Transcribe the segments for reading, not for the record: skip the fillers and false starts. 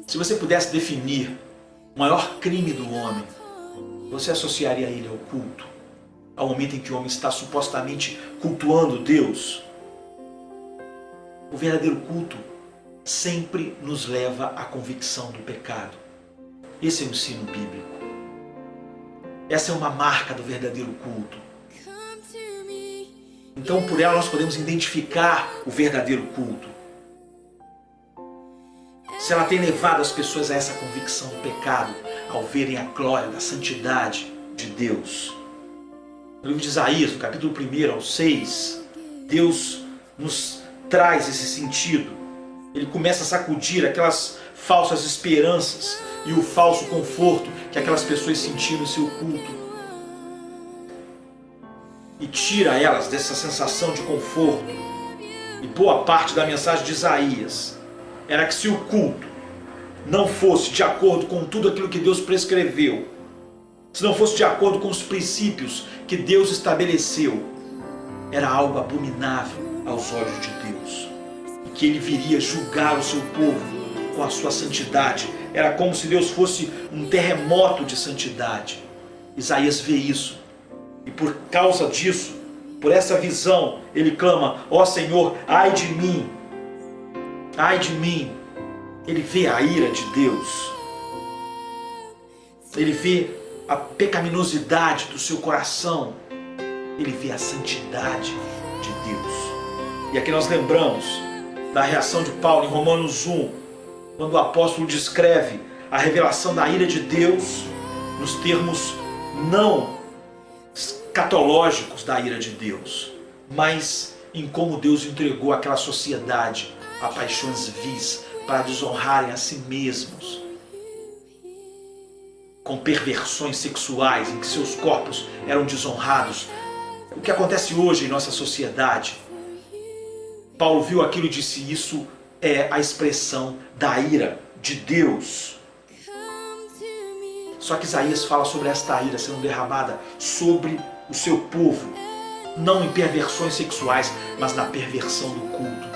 Se você pudesse definir o maior crime do homem, você associaria ele ao culto? Ao momento em que o homem está supostamente cultuando Deus? O verdadeiro culto sempre nos leva à convicção do pecado. Esse é o ensino bíblico. Essa é uma marca do verdadeiro culto. Então, por ela nós podemos identificar o verdadeiro culto. Se ela tem levado as pessoas a essa convicção do pecado, ao verem a glória da santidade de Deus. No livro de Isaías, no capítulo 1 ao 6, Deus nos traz esse sentido. Ele começa a sacudir aquelas falsas esperanças e o falso conforto que aquelas pessoas sentiam no seu culto. E tira elas dessa sensação de conforto. E boa parte da mensagem de Isaías era que se o culto não fosse de acordo com tudo aquilo que Deus prescreveu, se não fosse de acordo com os princípios que Deus estabeleceu, era algo abominável aos olhos de Deus. E que Ele viria julgar o seu povo com a sua santidade. Era como se Deus fosse um terremoto de santidade. Isaías vê isso. E por causa disso, por essa visão, ele clama: ó Senhor, ai de mim, ai de mim. Ele vê a ira de Deus. Ele vê a pecaminosidade do seu coração. Ele vê a santidade de Deus. E aqui nós lembramos da reação de Paulo em Romanos 1, quando o apóstolo descreve a revelação da ira de Deus nos termos não escatológicos da ira de Deus, mas em como Deus entregou aquela sociedade a paixões vis para desonrarem a si mesmos, com perversões sexuais em que seus corpos eram desonrados. O que acontece hoje em nossa sociedade? Paulo viu aquilo e disse: isso é a expressão da ira de Deus. Só que Isaías fala sobre esta ira sendo derramada sobre o seu povo, não em perversões sexuais, mas na perversão do culto,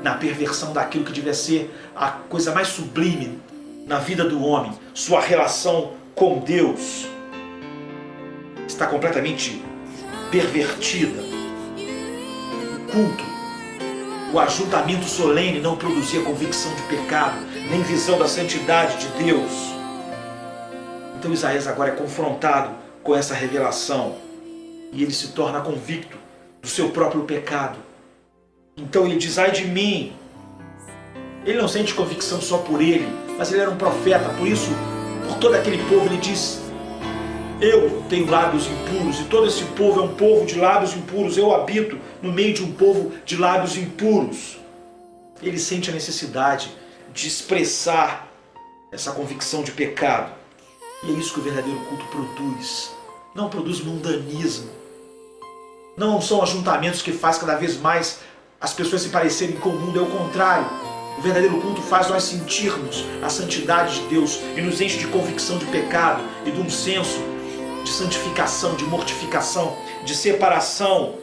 na perversão daquilo que devia ser a coisa mais sublime na vida do homem. Sua relação com Deus está completamente pervertida. O culto, o ajuntamento solene não produzia convicção de pecado, nem visão da santidade de Deus. Então Isaías agora é confrontado com essa revelação e ele se torna convicto do seu próprio pecado. Então ele diz: ai de mim. Ele não sente convicção só por ele, mas ele era um profeta, por isso, por todo aquele povo, ele diz: eu tenho lábios impuros, e todo esse povo é um povo de lábios impuros. Eu habito no meio de um povo de lábios impuros. Ele sente a necessidade de expressar essa convicção de pecado. E é isso que o verdadeiro culto produz. Não produz mundanismo. Não são ajuntamentos que faz cada vez mais as pessoas se parecerem com o mundo. É o contrário. O verdadeiro culto faz nós sentirmos a santidade de Deus e nos enche de convicção de pecado e de um senso de santificação, de mortificação, de separação.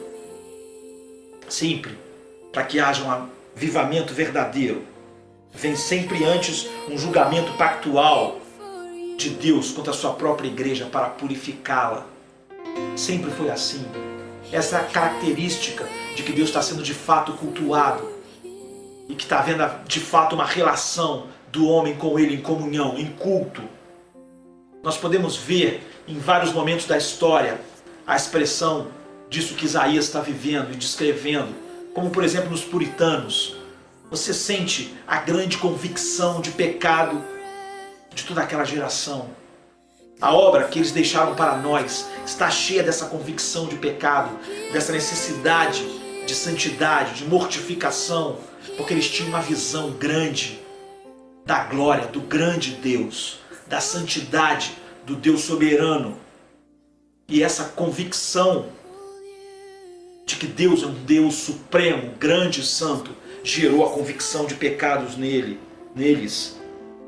Sempre para que haja um avivamento verdadeiro. Vem sempre antes um julgamento pactual de Deus contra a sua própria igreja para purificá-la. Sempre foi assim. Essa é a característica de que Deus está sendo de fato cultuado e que está havendo de fato uma relação do homem com Ele em comunhão, em culto. Nós podemos ver em vários momentos da história a expressão disso que Isaías está vivendo e descrevendo, como por exemplo nos puritanos. Você sente a grande convicção de pecado de toda aquela geração. A obra que eles deixaram para nós está cheia dessa convicção de pecado, dessa necessidade de santidade, de mortificação, porque eles tinham uma visão grande da glória do grande Deus, da santidade do Deus soberano. E essa convicção de que Deus é um Deus supremo, grande e santo, gerou a convicção de pecados neles.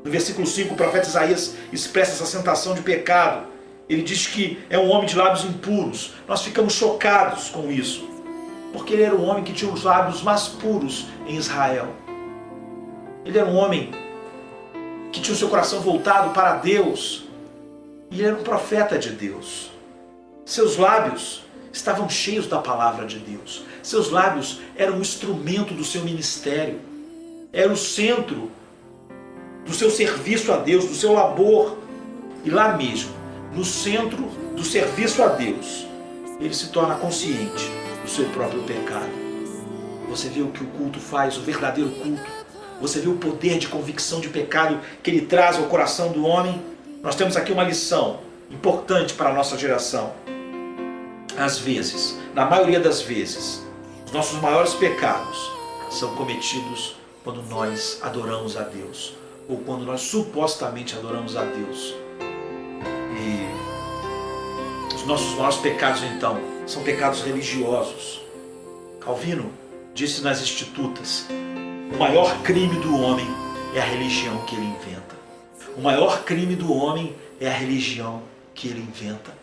No versículo 5, o profeta Isaías expressa essa sensação de pecado. Ele diz que é um homem de lábios impuros. Nós ficamos chocados com isso, porque ele era um homem que tinha os lábios mais puros em Israel. Ele era um homem que tinha o seu coração voltado para Deus. E ele era um profeta de Deus. Seus lábios estavam cheios da palavra de Deus. Seus lábios eram um instrumento do seu ministério. Era o centro do seu serviço a Deus, do seu labor. E lá mesmo, no centro do serviço a Deus, ele se torna consciente do seu próprio pecado. Você vê o que o culto faz, o verdadeiro culto. Você vê o poder de convicção de pecado que ele traz ao coração do homem. Nós temos aqui uma lição importante para a nossa geração. Às vezes, na maioria das vezes, os nossos maiores pecados são cometidos quando nós adoramos a Deus, ou quando nós supostamente adoramos a Deus. E os nossos maiores pecados, então, são pecados religiosos. Calvino disse nas Institutas: o maior crime do homem é a religião que ele inventa. O maior crime do homem é a religião que ele inventa.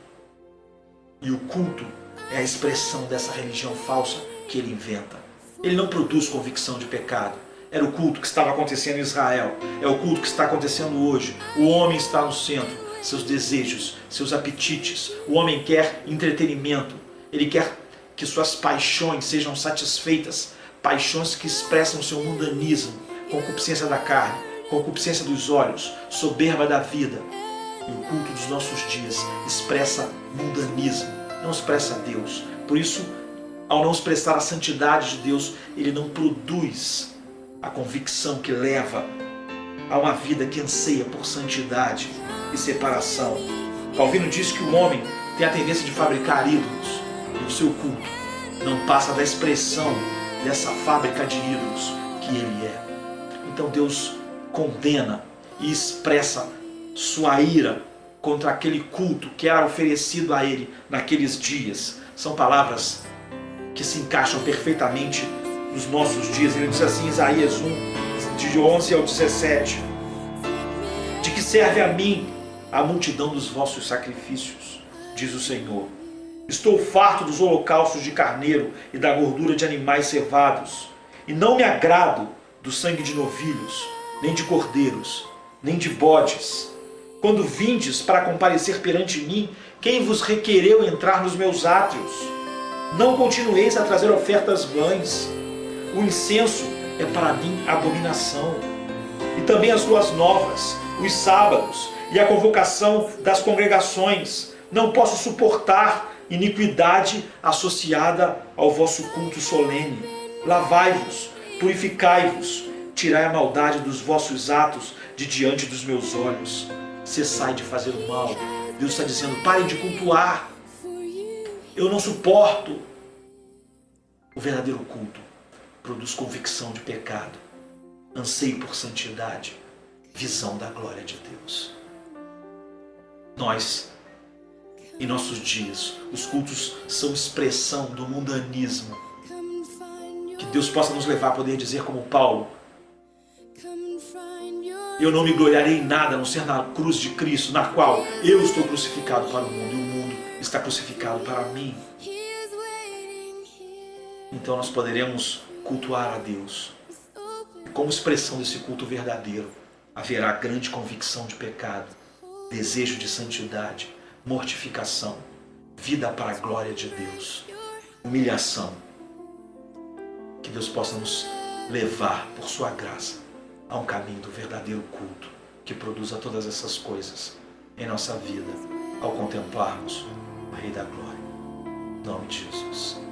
E o culto é a expressão dessa religião falsa que ele inventa. Ele não produz convicção de pecado. Era o culto que estava acontecendo em Israel. É o culto que está acontecendo hoje. O homem está no centro. Seus desejos, seus apetites. O homem quer entretenimento. Ele quer que suas paixões sejam satisfeitas. Paixões que expressam seu mundanismo. Concupiscência da carne, concupiscência dos olhos, soberba da vida. E o culto dos nossos dias expressa mundanismo, não expressa Deus. Por isso, ao não expressar a santidade de Deus, ele não produz a convicção que leva a uma vida que anseia por santidade e separação. Calvino diz que o homem tem a tendência de fabricar ídolos, e o seu culto não passa da expressão dessa fábrica de ídolos que ele é. Então Deus condena e expressa sua ira contra aquele culto que era oferecido a ele naqueles dias. São palavras que se encaixam perfeitamente nos nossos dias. Ele diz assim em Isaías 1, de 11 ao 17: de que serve a mim a multidão dos vossos sacrifícios, diz o Senhor. Estou farto dos holocaustos de carneiro e da gordura de animais cevados, e não me agrado do sangue de novilhos, nem de cordeiros, nem de bodes. Quando vindes para comparecer perante mim, quem vos requereu entrar nos meus átrios? Não continueis a trazer ofertas vãs. O incenso é para mim abominação. E também as luas novas, os sábados e a convocação das congregações. Não posso suportar iniquidade associada ao vosso culto solene. Lavai-vos, purificai-vos, tirai a maldade dos vossos atos de diante dos meus olhos. Cessai de fazer o mal. Deus está dizendo: parem de cultuar. Eu não suporto. O verdadeiro culto produz convicção de pecado, anseio por santidade, visão da glória de Deus. Nós, em nossos dias, os cultos são expressão do mundanismo. Que Deus possa nos levar a poder dizer como Paulo: eu não me gloriarei em nada a não ser na cruz de Cristo, na qual eu estou crucificado para o mundo e o mundo está crucificado para mim. Então nós poderemos cultuar a Deus. E como expressão desse culto verdadeiro, haverá grande convicção de pecado, desejo de santidade, mortificação, vida para a glória de Deus, humilhação. Que Deus possa nos levar, por sua graça, a um caminho do verdadeiro culto, que produza todas essas coisas em nossa vida, ao contemplarmos o Rei da Glória. Em nome de Jesus.